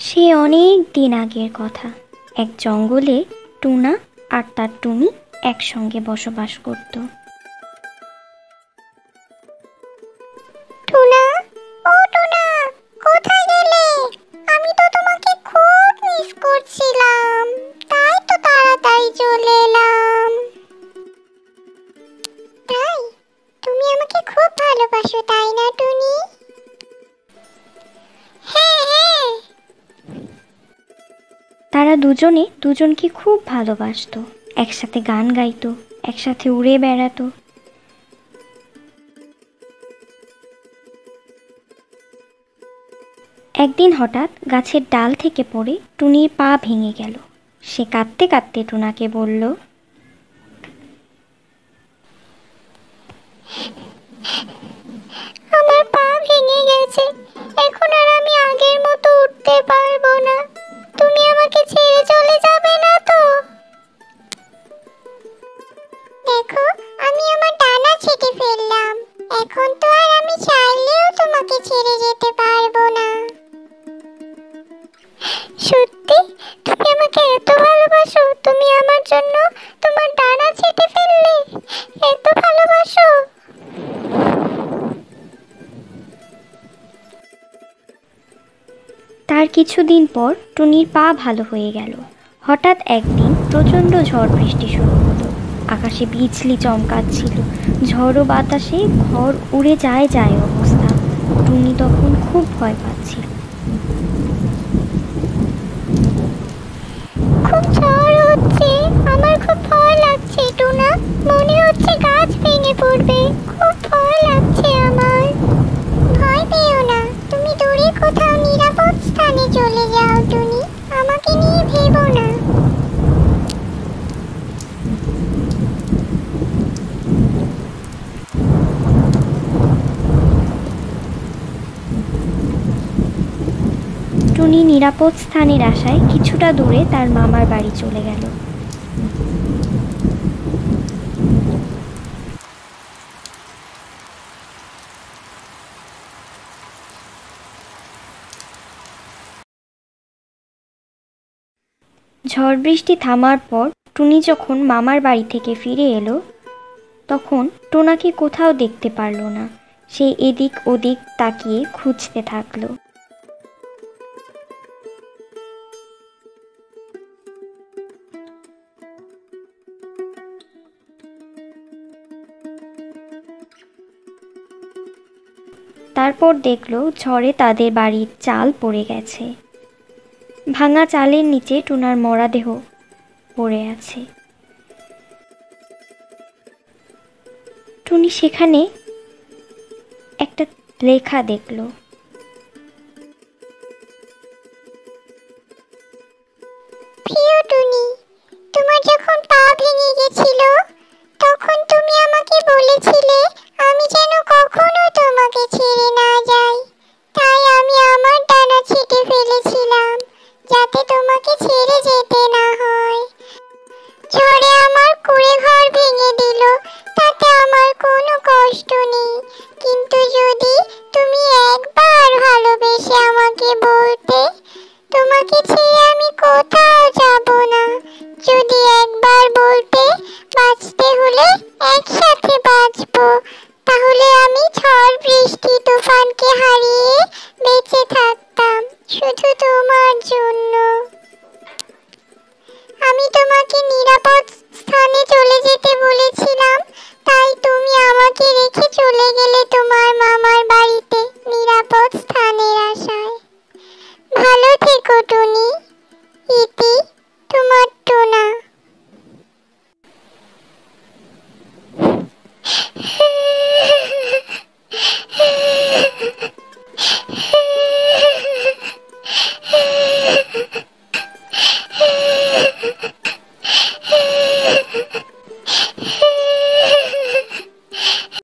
সে অনেক দিন আগের কথা। এক জঙ্গলে টুনা আর তার টুনি একসঙ্গে বসবাস করত। টুনা, ও টুনা, কোথায় গেলে? আমি তো তোমাকে খুব মিস করছিলাম, তাই তো তাড়াতাড়ি চলে এলাম। তাই তুমি আমাকে খুব ভালোবাসো, তাই না টুনি? হ্যাঁ হ্যাঁ। তারা দুজনে দুজনকে খুব ভালোবাসতো, একসাথে গান গাইতো, একসাথে উড়ে বেড়াতো। একদিন হঠাৎ গাছের ডাল থেকে পড়ে টুনির পা ভেঙে গেল। সে কাঁদতে কাঁদতে টুনাকে বলল, আমার পা ভেঙে গেছে, এখন আর আমি আগের মতো উঠতে পারবো না। তুমি আমাকে ছেড়ে চলে যাবে না তো? দেখো, আমি আমার ডানা ছেঁটে ফেললাম, এখন তো আর আমি চাইলেও তোমাকে ছেড়ে যেতে পারবো না। সত্যি তুমি আমাকে এত ভালোবাসো? তুমি আমার জন্য তোমার ডানা ছেঁটে ফেললে? এত ভালোবাসো? তার কিছুদিন পর টুনির পা ভালো হয়ে গেল। হঠাৎ একদিন প্রচণ্ড ঝড় বৃষ্টি শুরু হলো। আকাশে বিজলি চমকাচ্ছিল, ঝড় ও বাতাসে ঘর উড়ে যায় যায় অবস্থা। টুনি তখন খুব ভয় পাচ্ছিল। খুব ঝড় হচ্ছে, আমার খুব ভয় লাগছে টুনা, মনে হচ্ছে গাছ ভেঙে পড়বে, খুব ভয় লাগছে আমার। ভয় পেও না, তুমি দূরে কোথাও নিরাপদ স্থানে চলে যাও টুনি, আমাকে নিয়ে ভেবো না। টুনি নিরাপদ স্থানের আশায় কিছুটা দূরে তার মামার বাড়ি চলে গেল। ঝড় বৃষ্টি থামার পর টুনি যখন মামার বাড়ি থেকে ফিরে এলো, তখন টোনাকে কোথাও দেখতে পারল না। সে এদিক ওদিক তাকিয়ে খুঁজতে থাকলো। তারপর দেখলো ঝড়ে তাদের বাড়ির চাল পড়ে গেছে। ভাঙা চালের নিচে টুনার মরা দেহ পড়ে আছে। টুনি সেখানে একটা লেখা দেখলো।